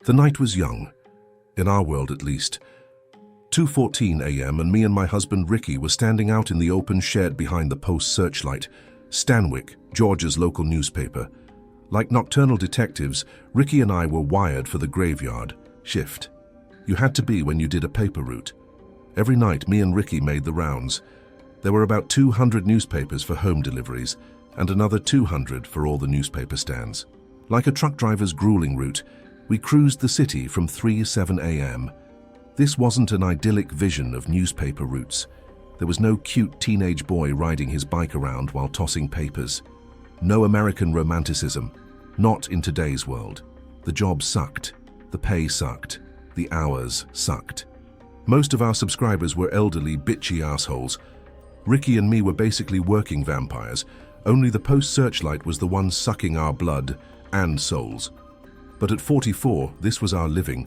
The night was young, in our world at least. 2:14 a.m. and me and my husband Ricky were standing out in the open shed behind the Post Searchlight, Stanwick, Georgia's local newspaper. Like nocturnal detectives, Ricky and I were wired for the graveyard shift. You had to be when you did a paper route. Every night, me and Ricky made the rounds. There were about 200 newspapers for home deliveries and another 200 for all the newspaper stands. Like a truck driver's grueling route, we cruised the city from 3:07 a.m. This wasn't an idyllic vision of newspaper routes. There was no cute teenage boy riding his bike around while tossing papers. No American romanticism, not in today's world. The job sucked, the pay sucked, the hours sucked. Most of our subscribers were elderly, bitchy assholes. Ricky and me were basically working vampires. Only the Post Searchlight was the one sucking our blood and souls. But at 44, this was our living.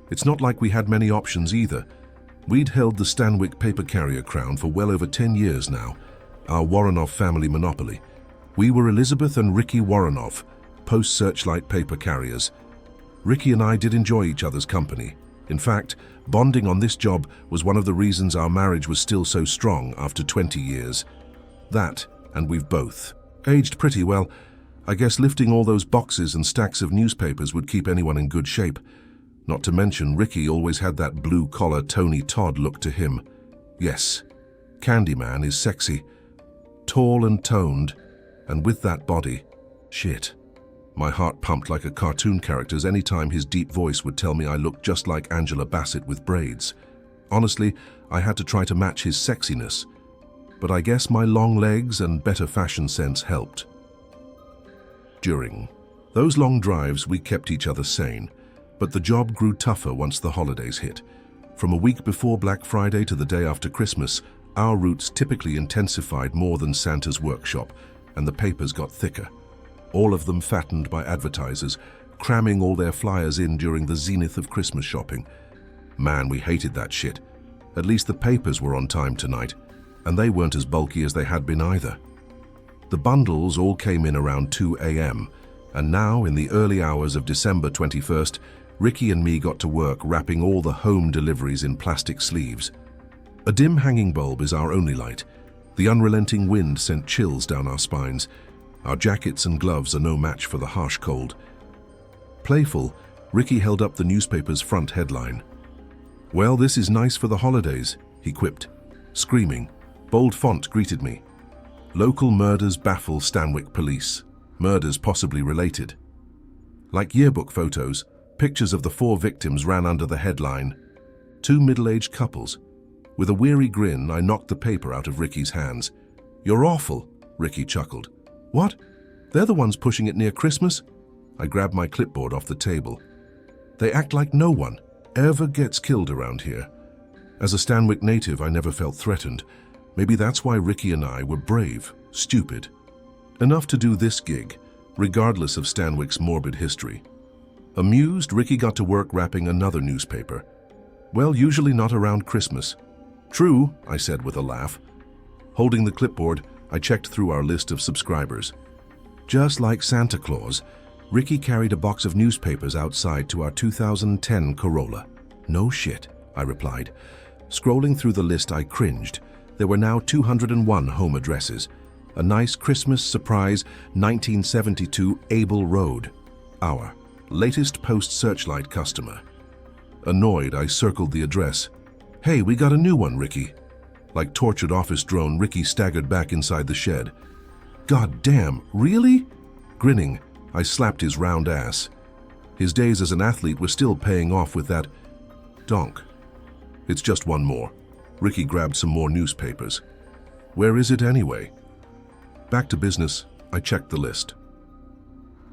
It's not like we had many options either. We'd held the Stanwick paper carrier crown for well over 10 years now, our Warrenoff family monopoly. We were Elizabeth and Ricky Warrenoff, Post Searchlight paper carriers. Ricky and I did enjoy each other's company. In fact, bonding on this job was one of the reasons our marriage was still so strong after 20 years. That, and we've both aged pretty well. I guess lifting all those boxes and stacks of newspapers would keep anyone in good shape. Not to mention, Ricky always had that blue-collar Tony Todd look to him. Yes, Candyman is sexy, tall and toned, and with that body, shit. My heart pumped like a cartoon character's any time his deep voice would tell me I looked just like Angela Bassett with braids. Honestly, I had to try to match his sexiness, but I guess my long legs and better fashion sense helped. During those long drives, we kept each other sane, but the job grew tougher once the holidays hit. From a week before Black Friday to the day after Christmas, our routes typically intensified more than Santa's workshop, and the papers got thicker. All of them fattened by advertisers, cramming all their flyers in during the zenith of Christmas shopping. Man, we hated that shit. At least the papers were on time tonight, and they weren't as bulky as they had been either. The bundles all came in around 2 a.m., and now, in the early hours of December 21st, Ricky and me got to work wrapping all the home deliveries in plastic sleeves. A dim hanging bulb is our only light. The unrelenting wind sent chills down our spines. Our jackets and gloves are no match for the harsh cold. Playful, Ricky held up the newspaper's front headline. "Well, this is nice for the holidays," he quipped. Screaming, bold font greeted me. "Local murders baffle Stanwick police. Murders possibly related." Like yearbook photos, pictures of the 4 victims ran under the headline. 2 middle-aged couples. With a weary grin, I knocked the paper out of Ricky's hands. "You're awful," Ricky chuckled. "What? They're the ones pushing it near Christmas?" I grabbed my clipboard off the table. "They act like no one ever gets killed around here." As a Stanwick native, I never felt threatened. Maybe that's why Ricky and I were brave, stupid. Enough to do this gig, regardless of Stanwick's morbid history. Amused, Ricky got to work wrapping another newspaper. "Well, usually not around Christmas." "True," I said with a laugh. Holding the clipboard, I checked through our list of subscribers. Just like Santa Claus, Ricky carried a box of newspapers outside to our 2010 Corolla. "No shit," I replied. Scrolling through the list, I cringed. There were now 201 home addresses. A nice Christmas surprise, 1972 Abel Road. Our latest Post Searchlight customer. Annoyed, I circled the address. "Hey, we got a new one, Ricky." Like tortured office drone, Ricky staggered back inside the shed. "God damn, really?" Grinning, I slapped his round ass. His days as an athlete were still paying off with that donk. "It's just one more." Ricky grabbed some more newspapers. "Where is it anyway?" Back to business, I checked the list.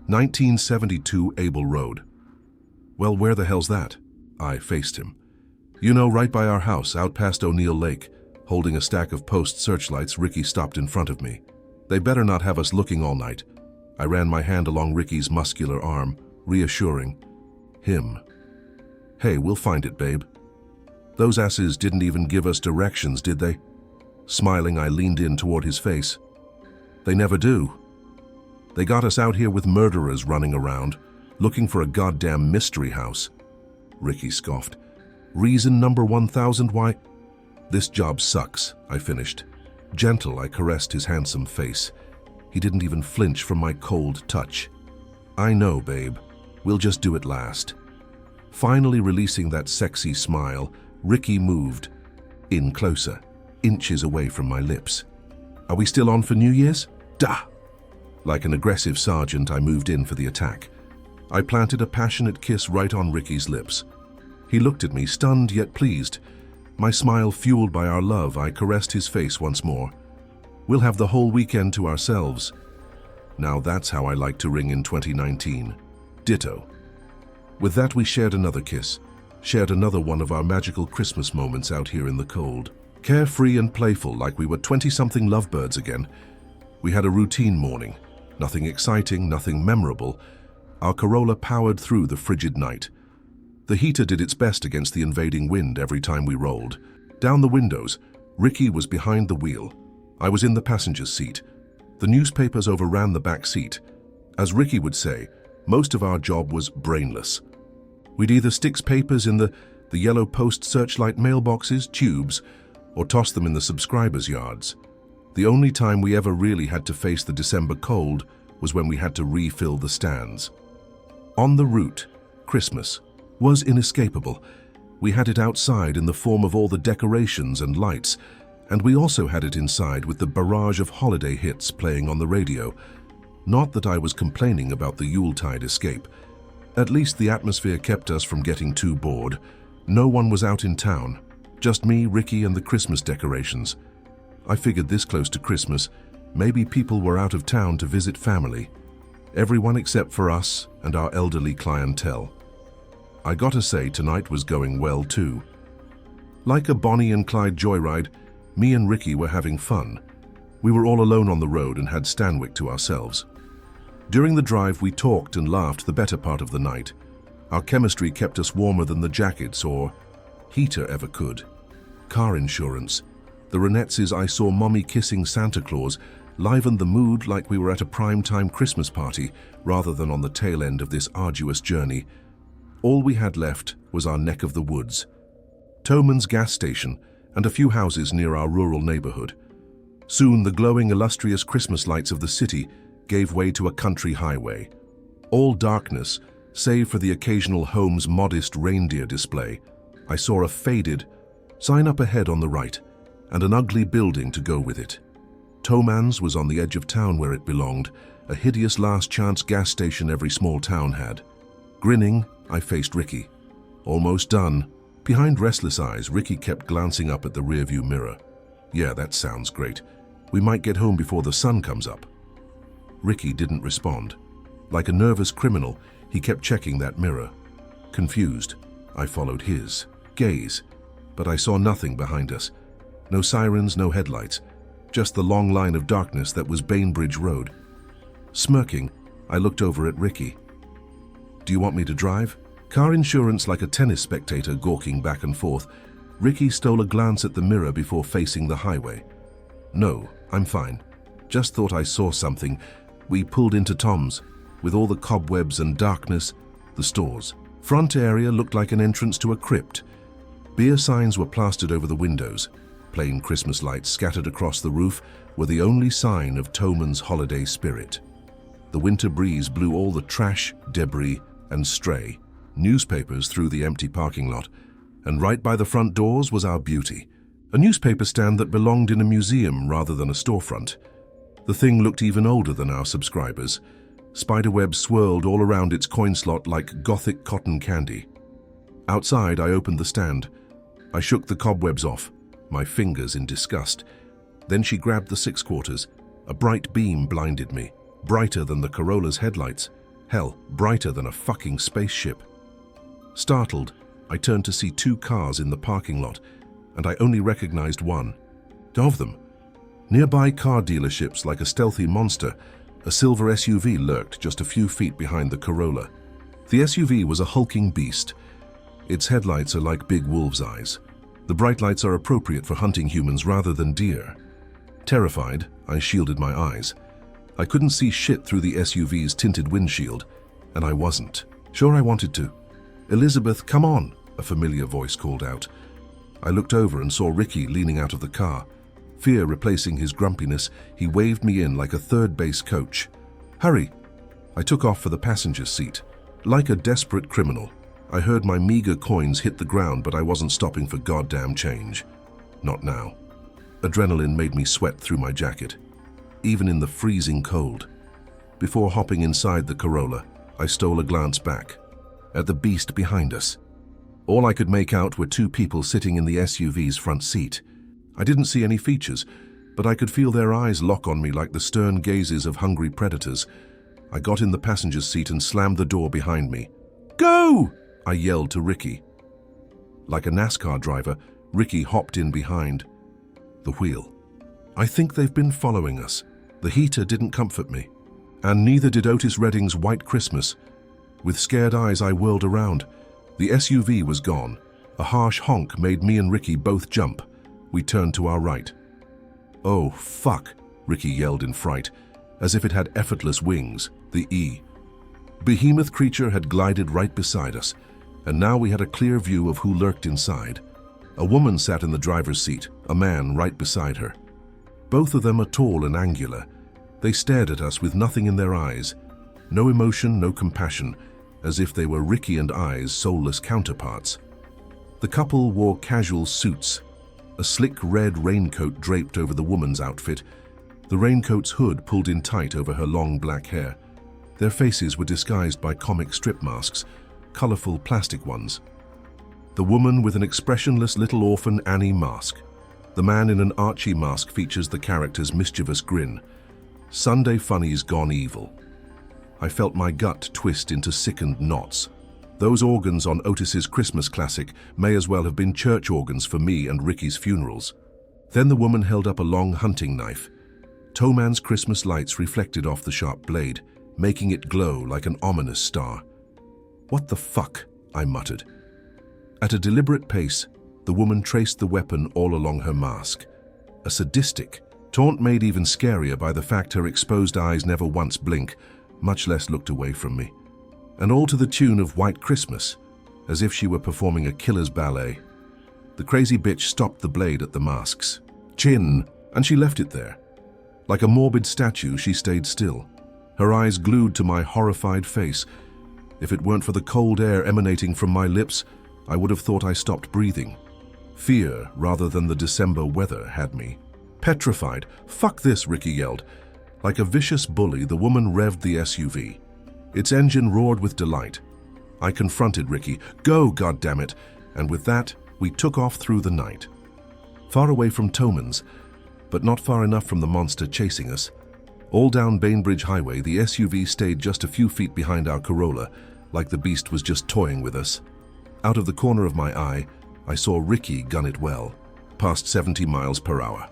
1972 Abel Road. "Well, where the hell's that?" I faced him. "You know, right by our house, out past O'Neill Lake." Holding a stack of Post Searchlights, Ricky stopped in front of me. "They better not have us looking all night." I ran my hand along Ricky's muscular arm, reassuring him. "Hey, we'll find it, babe." "Those asses didn't even give us directions, did they?" Smiling, I leaned in toward his face. "They never do. They got us out here with murderers running around. Looking for a goddamn mystery house. Ricky scoffed. Reason number 1000 why? This job sucks, I finished. Gentle, I caressed his handsome face. He didn't even flinch from my cold touch. I know, babe. We'll just do it last. Finally releasing that sexy smile, Ricky moved in closer, inches away from my lips. Are we still on for New Year's? Duh! Like an aggressive sergeant, I moved in for the attack. I planted a passionate kiss right on Ricky's lips. He looked at me, stunned yet pleased. My smile fueled by our love, I caressed his face once more. We'll have the whole weekend to ourselves. Now that's how I like to ring in 2019. Ditto. With that, we shared another kiss, shared another one of our magical Christmas moments out here in the cold. Carefree and playful, like we were 20-something lovebirds again. We had a routine morning. Nothing exciting, nothing memorable. Our Corolla powered through the frigid night. The heater did its best against the invading wind every time we rolled. Down the windows, Ricky was behind the wheel. I was in the passenger's seat. The newspapers overran the back seat. As Ricky would say, most of our job was brainless. We'd either stick papers in the yellow post searchlight mailboxes, tubes, or toss them in the subscribers' yards. The only time we ever really had to face the December cold was when we had to refill the stands. On the route, Christmas was inescapable. We had it outside in the form of all the decorations and lights, and we also had it inside with the barrage of holiday hits playing on the radio. Not that I was complaining about the Yuletide escape. At least the atmosphere kept us from getting too bored. No one was out in town. Just me, Ricky, and the Christmas decorations. I figured this close to Christmas, maybe people were out of town to visit family. Everyone except for us and our elderly clientele. I gotta say, tonight was going well too. Like a Bonnie and Clyde joyride, me and Ricky were having fun. We were all alone on the road and had Stanwyck to ourselves. During the drive, we talked and laughed the better part of the night. Our chemistry kept us warmer than the jackets or heater ever could. Car insurance. The Renetses I saw mommy kissing Santa Claus livened the mood like we were at a prime-time Christmas party rather than on the tail end of this arduous journey. All we had left was our neck of the woods, Toman's gas station, and a few houses near our rural neighborhood. Soon the glowing, illustrious Christmas lights of the city gave way to a country highway. All darkness, save for the occasional home's modest reindeer display. I saw a faded sign up ahead on the right, and an ugly building to go with it. Toman's was on the edge of town where it belonged, a hideous last-chance gas station every small town had. Grinning, I faced Ricky. Almost done. Behind restless eyes, Ricky kept glancing up at the rearview mirror. Yeah, that sounds great. We might get home before the sun comes up. Ricky didn't respond. Like a nervous criminal, he kept checking that mirror. Confused, I followed his gaze, but I saw nothing behind us. No sirens, no headlights, just the long line of darkness that was Bainbridge Road. Smirking, I looked over at Ricky. Do you want me to drive? Car insurance like a tennis spectator gawking back and forth, Ricky stole a glance at the mirror before facing the highway. No, I'm fine. Just thought I saw something. We pulled into Tom's, with all the cobwebs and darkness, the stores. Front area looked like an entrance to a crypt. Beer signs were plastered over the windows. Plain Christmas lights scattered across the roof were the only sign of Toman's holiday spirit. The winter breeze blew all the trash, debris, and stray newspapers through the empty parking lot, and right by the front doors was our beauty, a newspaper stand that belonged in a museum rather than a storefront. The thing looked even older than our subscribers. Spiderwebs swirled all around its coin slot like gothic cotton candy. Outside, I opened the stand. I shook the cobwebs off, my fingers in disgust. Then she grabbed the 6/4. A bright beam blinded me, brighter than the Corolla's headlights. Hell, brighter than a fucking spaceship. Startled, I turned to see 2 cars in the parking lot, and I only recognized one. Of them. Nearby car dealerships like a stealthy monster, a silver SUV lurked just a few feet behind the Corolla. The SUV was a hulking beast. Its headlights are like big wolves' eyes. The bright lights are appropriate for hunting humans rather than deer. Terrified, I shielded my eyes. I couldn't see shit through the SUV's tinted windshield. and I wasn't. Sure, I wanted to. "Elizabeth, come on," a familiar voice called out. I looked over and saw Ricky leaning out of the car. Fear replacing his grumpiness, he waved me in like a third-base coach. "Hurry!" I took off for the passenger's seat. Like a desperate criminal, I heard my meager coins hit the ground, but I wasn't stopping for goddamn change. Not now. Adrenaline made me sweat through my jacket, even in the freezing cold. Before hopping inside the Corolla, I stole a glance back at the beast behind us. All I could make out were two people sitting in the SUV's front seat. I didn't see any features, but I could feel their eyes lock on me like the stern gazes of hungry predators. I got in the passenger's seat and slammed the door behind me. "Go!" I yelled to Ricky. Like a NASCAR driver, Ricky hopped in behind the wheel. I think they've been following us. The heater didn't comfort me, and neither did Otis Redding's White Christmas. With scared eyes, I whirled around. The SUV was gone. A harsh honk made me and Ricky both jump. We turned to our right. "Oh, fuck," Ricky yelled in fright, as if it had effortless wings, the E. Behemoth creature had glided right beside us, and now we had a clear view of who lurked inside. A woman sat in the driver's seat, a man right beside her. Both of them are tall and angular. They stared at us with nothing in their eyes. No emotion, no compassion, as if they were Ricky and I's soulless counterparts. The couple wore casual suits, a slick red raincoat draped over the woman's outfit, the raincoat's hood pulled in tight over her long black hair. Their faces were disguised by comic strip masks, colorful plastic ones. The woman with an expressionless little orphan Annie mask. The man in an Archie mask features the character's mischievous grin. Sunday funnies gone evil. I felt my gut twist into sickened knots. Those organs on Otis's Christmas classic may as well have been church organs for me and Ricky's funerals. Then the woman held up a long hunting knife. Towman's Christmas lights reflected off the sharp blade, making it glow like an ominous star. "What the fuck?" I muttered. At a deliberate pace, the woman traced the weapon all along her mask. A sadistic taunt made even scarier by the fact her exposed eyes never once blink, much less looked away from me. And all to the tune of White Christmas, as if she were performing a killer's ballet. The crazy bitch stopped the blade at the mask's chin, and she left it there. Like a morbid statue, she stayed still, her eyes glued to my horrified face. If it weren't for the cold air emanating from my lips, I would have thought I stopped breathing. Fear, rather than the December weather, had me petrified. "Fuck this," Ricky yelled. Like a vicious bully, the woman revved the SUV. Its engine roared with delight. I confronted Ricky. "Go, goddammit!" And with that, we took off through the night. Far away from Towman's, but not far enough from the monster chasing us. All down Bainbridge Highway, the SUV stayed just a few feet behind our Corolla, like the beast was just toying with us. Out of the corner of my eye, I saw Ricky gun it well, past 70 miles per hour.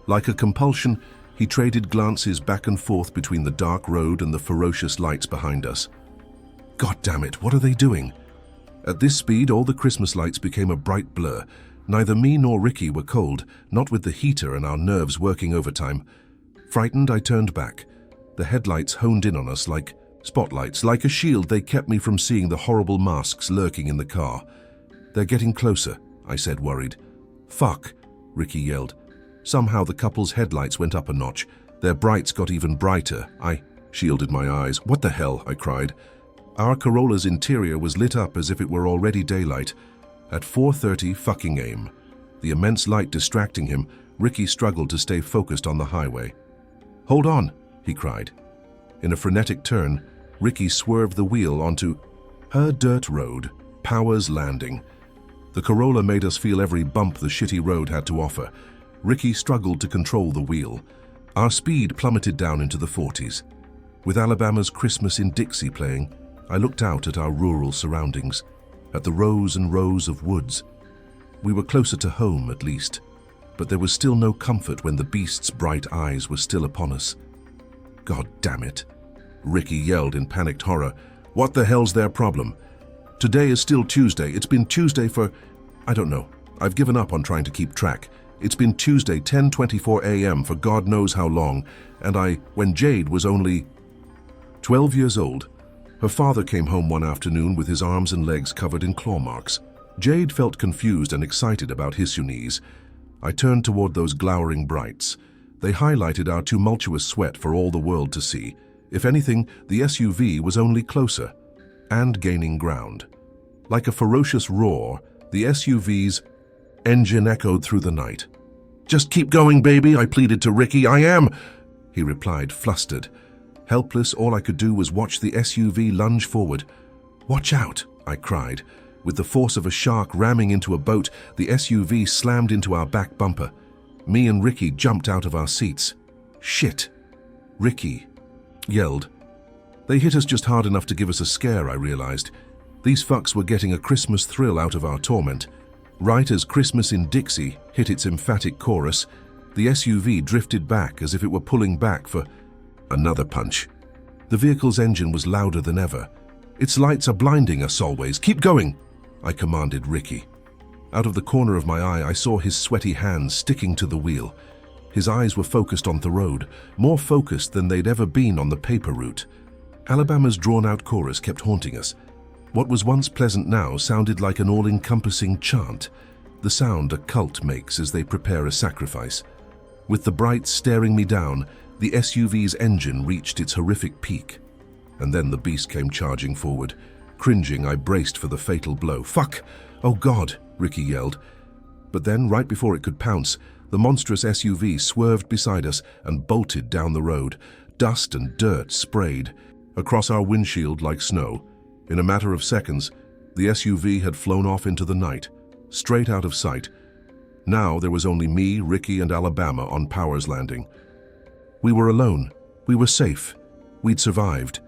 Like a compulsion, he traded glances back and forth between the dark road and the ferocious lights behind us. God damn it, what are they doing? At this speed, all the Christmas lights became a bright blur. Neither me nor Ricky were cold, not with the heater and our nerves working overtime. Frightened, I turned back. The headlights honed in on us like spotlights. Like a shield, they kept me from seeing the horrible masks lurking in the car. "They're getting closer," I said, worried. "Fuck," Ricky yelled. Somehow the couple's headlights went up a notch. Their brights got even brighter. I shielded my eyes. "What the hell?" I cried. Our Corolla's interior was lit up as if it were already daylight. At 4:30 fucking aim. The immense light distracting him, Ricky struggled to stay focused on the highway. "Hold on," he cried. In a frenetic turn, Ricky swerved the wheel onto her dirt road, Powers Landing. The Corolla made us feel every bump the shitty road had to offer. Ricky struggled to control the wheel. Our speed plummeted down into the 40s. With Alabama's Christmas in Dixie playing, I looked out at our rural surroundings, at the rows and rows of woods. We were closer to home, at least, but there was still no comfort when the beast's bright eyes were still upon us. "God damn it," Ricky yelled in panicked horror. "What the hell's their problem? Today is still Tuesday. It's been Tuesday for... I don't know. I've given up on trying to keep track. It's been Tuesday, 10:24 a.m. for God knows how long, and when Jade was only 12 years old, Her father came home one afternoon with his arms and legs covered in claw marks. Jade felt confused and excited about his unease. I turned toward those glowering brights. They highlighted our tumultuous sweat for all the world to see. If anything, the SUV was only closer and gaining ground. Like a ferocious roar, the SUV's engine echoed through the night. "Just keep going, baby," I pleaded to Ricky. "I am," he replied, flustered. Helpless, all I could do was watch the SUV lunge forward. "Watch out," I cried. With the force of a shark ramming into a boat, the SUV slammed into our back bumper. Me and Ricky jumped out of our seats. "Shit!" Ricky yelled. They hit us just hard enough to give us a scare, I realized. These fucks were getting a Christmas thrill out of our torment. Right as "Christmas in Dixie" hit its emphatic chorus, the SUV drifted back as if it were pulling back for another punch. The vehicle's engine was louder than ever. "Its lights are blinding us always. Keep going," I commanded Ricky. Out of the corner of my eye, I saw his sweaty hands sticking to the wheel. His eyes were focused on the road, more focused than they'd ever been on the paper route. Alabama's drawn-out chorus kept haunting us. What was once pleasant now sounded like an all-encompassing chant, the sound a cult makes as they prepare a sacrifice. With the brights staring me down, the SUV's engine reached its horrific peak. And then the beast came charging forward. Cringing, I braced for the fatal blow. "Fuck! Oh God!" Ricky yelled. But then, right before it could pounce, the monstrous SUV swerved beside us and bolted down the road. Dust and dirt sprayed across our windshield like snow. In a matter of seconds, the SUV had flown off into the night, straight out of sight. Now there was only me, Ricky, and Alabama on Powers Landing. We were alone. We were safe. We'd survived.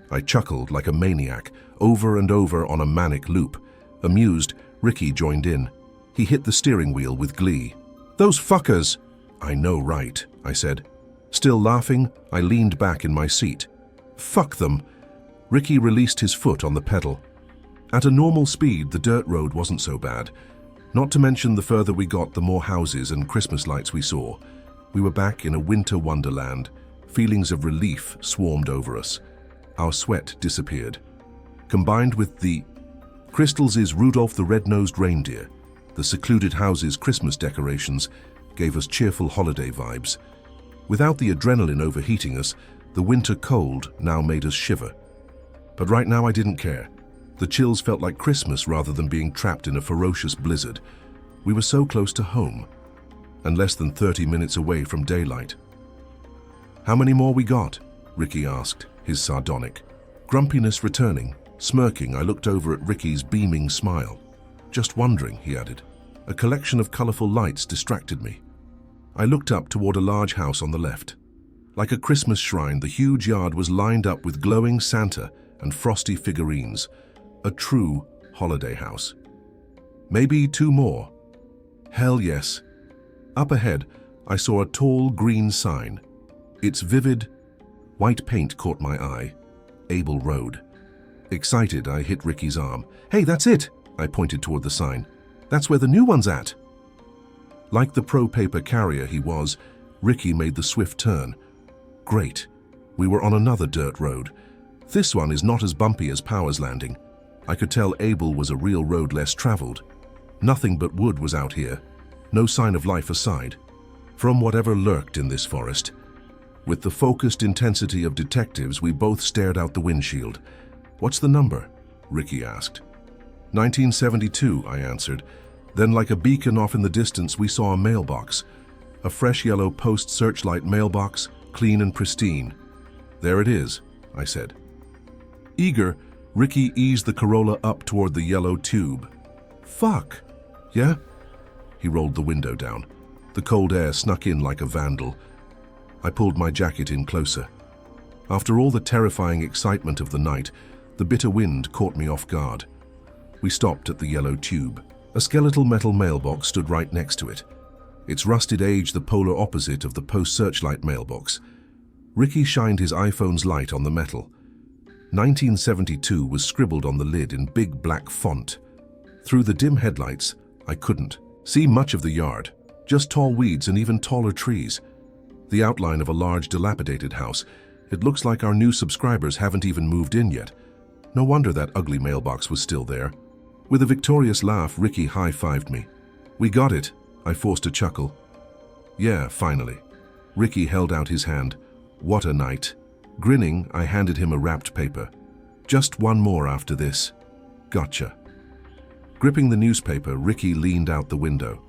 I chuckled like a maniac, over and over on a manic loop. Amused, Ricky joined in. He hit the steering wheel with glee. "Those fuckers!" "I know, right," I said. Still laughing, I leaned back in my seat. "Fuck them!" Ricky released his foot on the pedal. At a normal speed, the dirt road wasn't so bad. Not to mention the further we got, the more houses and Christmas lights we saw. We were back in a winter wonderland. Feelings of relief swarmed over us. Our sweat disappeared. Combined with the Crystal's Rudolph the Red-Nosed Reindeer, the secluded house's Christmas decorations gave us cheerful holiday vibes. Without the adrenaline overheating us, the winter cold now made us shiver. But right now I didn't care. The chills felt like Christmas rather than being trapped in a ferocious blizzard. We were so close to home, and less than 30 minutes away from daylight. "How many more we got?" Ricky asked, his sardonic grumpiness returning. Smirking, I looked over at Ricky's beaming smile. "Just wondering," he added. A collection of colorful lights distracted me. I looked up toward a large house on the left. Like a Christmas shrine, the huge yard was lined up with glowing Santa and frosty figurines. A true holiday house. Maybe 2 more. Hell yes. Up ahead, I saw a tall green sign. Its vivid white paint caught my eye. Able Road. Excited, I hit Ricky's arm. "Hey, that's it!" I pointed toward the sign. "That's where the new one's at." Like the pro-paper carrier he was, Ricky made the swift turn. Great. We were on another dirt road. This one is not as bumpy as Powers Landing. I could tell Able was a real road less traveled. Nothing but wood was out here. No sign of life aside. From whatever lurked in this forest. With the focused intensity of detectives, we both stared out the windshield. "What's the number?" Ricky asked. 1972, I answered. Then, like a beacon off in the distance, we saw a mailbox. A fresh yellow post searchlight mailbox, clean and pristine. "There it is," I said. Eager, Ricky eased the Corolla up toward the yellow tube. "Fuck." "Yeah?" He rolled the window down. The cold air snuck in like a vandal. I pulled my jacket in closer. After all the terrifying excitement of the night, the bitter wind caught me off guard. We stopped at the yellow tube. A skeletal metal mailbox stood right next to it. Its rusted age the polar opposite of the post-searchlight mailbox. Ricky shined his iPhone's light on the metal. 1972 was scribbled on the lid in big black font. Through the dim headlights, I couldn't see much of the yard, just tall weeds and even taller trees. The outline of a large dilapidated house. It looks like our new subscribers haven't even moved in yet. No wonder that ugly mailbox was still there. With a victorious laugh, Ricky high-fived me. "We got it," I forced a chuckle. "Yeah, finally." Ricky held out his hand. "What a night." Grinning, I handed him a wrapped paper. "Just one more after this." "Gotcha." Gripping the newspaper, Ricky leaned out the window.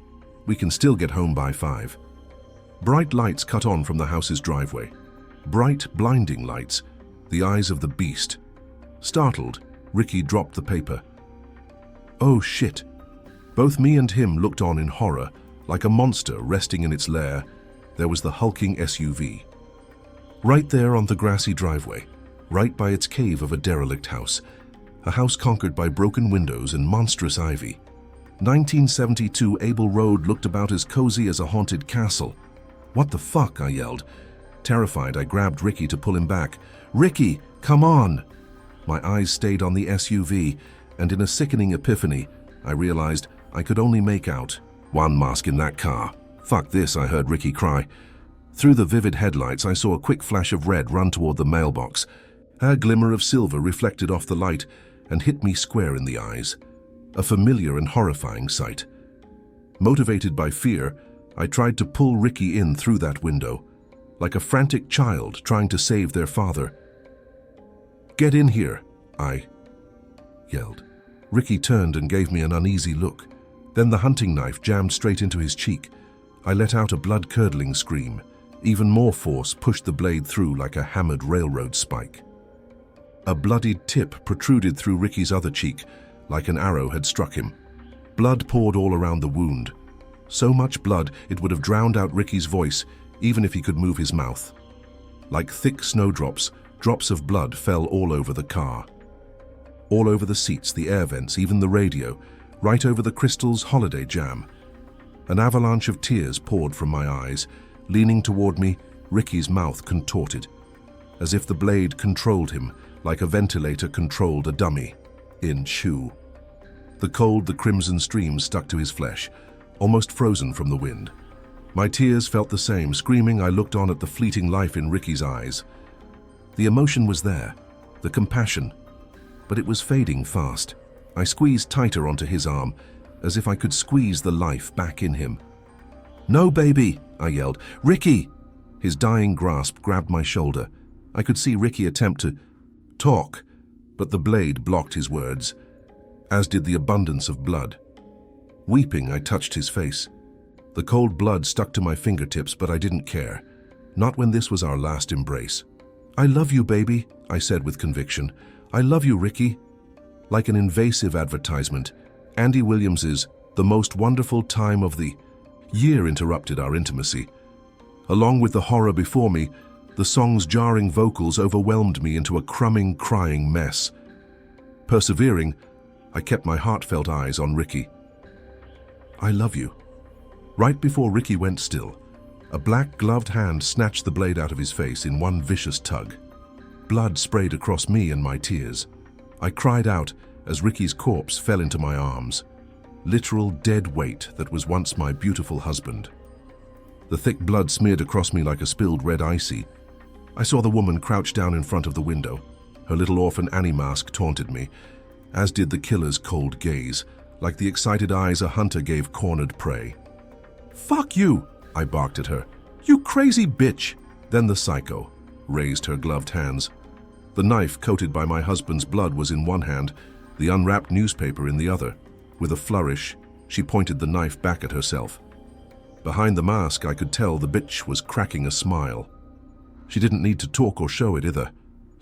"We can still get home by 5. Bright lights cut on from the house's driveway. Bright, blinding lights, the eyes of the beast. Startled, Ricky dropped the paper. "Oh shit." Both me and him looked on in horror, like a monster resting in its lair. There was the hulking SUV. Right there on the grassy driveway, right by its cave of a derelict house. A house conquered by broken windows and monstrous ivy. 1972 Abel Road looked about as cozy as a haunted castle. "What the fuck?" I yelled. Terrified, I grabbed Ricky to pull him back. "Ricky, come on!" My eyes stayed on the SUV, and in a sickening epiphany, I realized I could only make out one mask in that car. "Fuck this," I heard Ricky cry. Through the vivid headlights, I saw a quick flash of red run toward the mailbox. A glimmer of silver reflected off the light and hit me square in the eyes. A familiar and horrifying sight. Motivated by fear, I tried to pull Ricky in through that window, like a frantic child trying to save their father. "Get in here," I yelled. Ricky turned and gave me an uneasy look. Then the hunting knife jammed straight into his cheek. I let out a blood-curdling scream. Even more force pushed the blade through like a hammered railroad spike. A bloodied tip protruded through Ricky's other cheek, like an arrow had struck him. Blood poured all around the wound. So much blood it would have drowned out Ricky's voice, even if he could move his mouth. Like thick snowdrops, drops of blood fell all over the car. All over the seats, the air vents, even the radio, right over the Crystal's holiday jam. An avalanche of tears poured from my eyes. Leaning toward me, Ricky's mouth contorted, as if the blade controlled him, like a ventilator controlled a dummy. In chew. The cold, the crimson streams stuck to his flesh, almost frozen from the wind. My tears felt the same. Screaming, I looked on at the fleeting life in Ricky's eyes. The emotion was there, the compassion, but it was fading fast. I squeezed tighter onto his arm, as if I could squeeze the life back in him. "No, baby," I yelled. "Ricky!" His dying grasp grabbed my shoulder. I could see Ricky attempt to talk, but the blade blocked his words, as did the abundance of blood. Weeping, I touched his face. The cold blood stuck to my fingertips, but I didn't care. Not when this was our last embrace. "I love you, baby," I said with conviction. "I love you, Ricky." Like an invasive advertisement, Andy Williams's "The Most Wonderful Time of the Year" interrupted our intimacy. Along with the horror before me, the song's jarring vocals overwhelmed me into a crumbing, crying mess. Persevering, I kept my heartfelt eyes on Ricky. "I love you." Right before Ricky went still, a black gloved hand snatched the blade out of his face in one vicious tug. Blood sprayed across me and my tears. I cried out as Ricky's corpse fell into my arms. Literal dead weight that was once my beautiful husband. The thick blood smeared across me like a spilled red icy. I saw the woman crouch down in front of the window. Her little orphan Annie mask taunted me, as did the killer's cold gaze, like the excited eyes a hunter gave cornered prey. "Fuck you!" I barked at her. "You crazy bitch!" Then the psycho raised her gloved hands. The knife coated by my husband's blood was in one hand, the unwrapped newspaper in the other. With a flourish, she pointed the knife back at herself. Behind the mask, I could tell the bitch was cracking a smile. She didn't need to talk or show it either,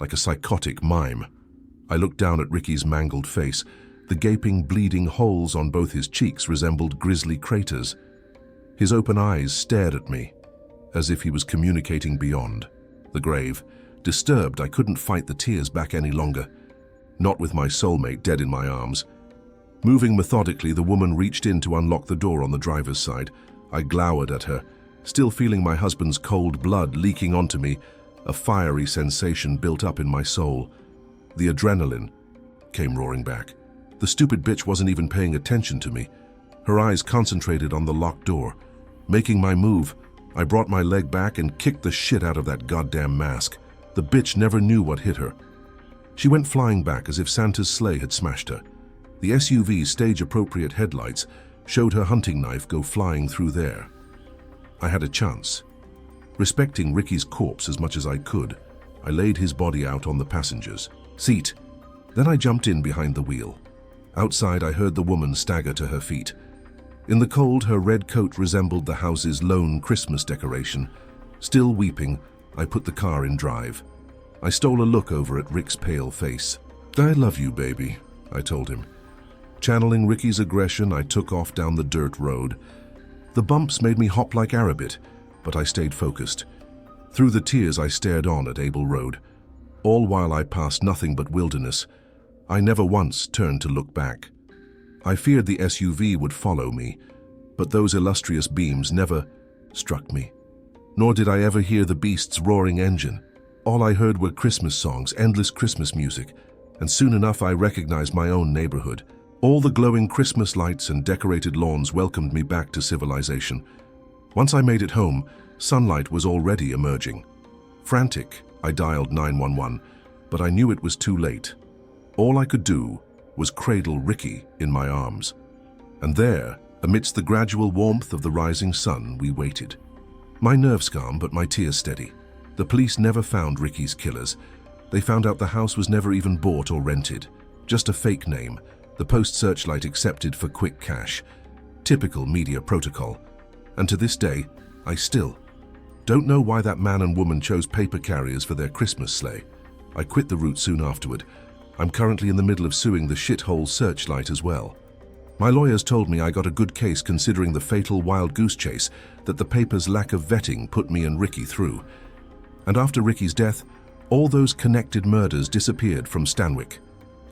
like a psychotic mime. I looked down at Ricky's mangled face. The gaping, bleeding holes on both his cheeks resembled grisly craters. His open eyes stared at me, as if he was communicating beyond the grave. Disturbed, I couldn't fight the tears back any longer, not with my soulmate dead in my arms. Moving methodically, the woman reached in to unlock the door on the driver's side. I glowered at her, still feeling my husband's cold blood leaking onto me. A fiery sensation built up in my soul. The adrenaline came roaring back. The stupid bitch wasn't even paying attention to me. Her eyes concentrated on the locked door. Making my move, I brought my leg back and kicked the shit out of that goddamn mask. The bitch never knew what hit her. She went flying back as if Santa's sleigh had smashed her. The SUV's stage-appropriate headlights showed her hunting knife go flying through there. I had a chance. Respecting Ricky's corpse as much as I could, I laid his body out on the passenger's seat. Then I jumped in behind the wheel. Outside, I heard the woman stagger to her feet. In the cold, her red coat resembled the house's lone Christmas decoration. Still weeping, I put the car in drive. I stole a look over at Rick's pale face. "I love you, baby," I told him. Channeling Ricky's aggression, I took off down the dirt road. The bumps made me hop like Arabit, but I stayed focused. Through the tears, I stared on at Abel Road. All while I passed nothing but wilderness. I never once turned to look back. I feared the SUV would follow me, but those illustrious beams never struck me. Nor did I ever hear the beast's roaring engine. All I heard were Christmas songs, endless Christmas music, and soon enough I recognized my own neighborhood. All the glowing Christmas lights and decorated lawns welcomed me back to civilization. Once I made it home, sunlight was already emerging. Frantic, I dialed 911, but I knew it was too late. All I could do was cradle Ricky in my arms. And there, amidst the gradual warmth of the rising sun, we waited. My nerves calm, but my tears steady. The police never found Ricky's killers. They found out the house was never even bought or rented. Just a fake name, the post-searchlight accepted for quick cash. Typical media protocol. And to this day, I still don't know why that man and woman chose paper carriers for their Christmas sleigh. I quit the route soon afterward. I'm currently in the middle of suing the shithole Searchlight as well. My lawyers told me I got a good case considering the fatal wild goose chase that the paper's lack of vetting put me and Ricky through. And after Ricky's death, all those connected murders disappeared from Stanwyck.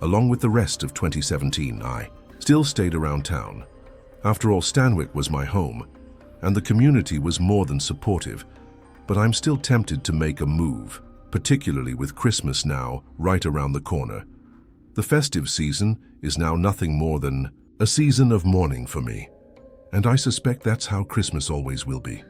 Along with the rest of 2017, I still stayed around town. After all, Stanwyck was my home, and the community was more than supportive. But I'm still tempted to make a move, particularly with Christmas now right around the corner. The festive season is now nothing more than a season of mourning for me, and I suspect that's how Christmas always will be.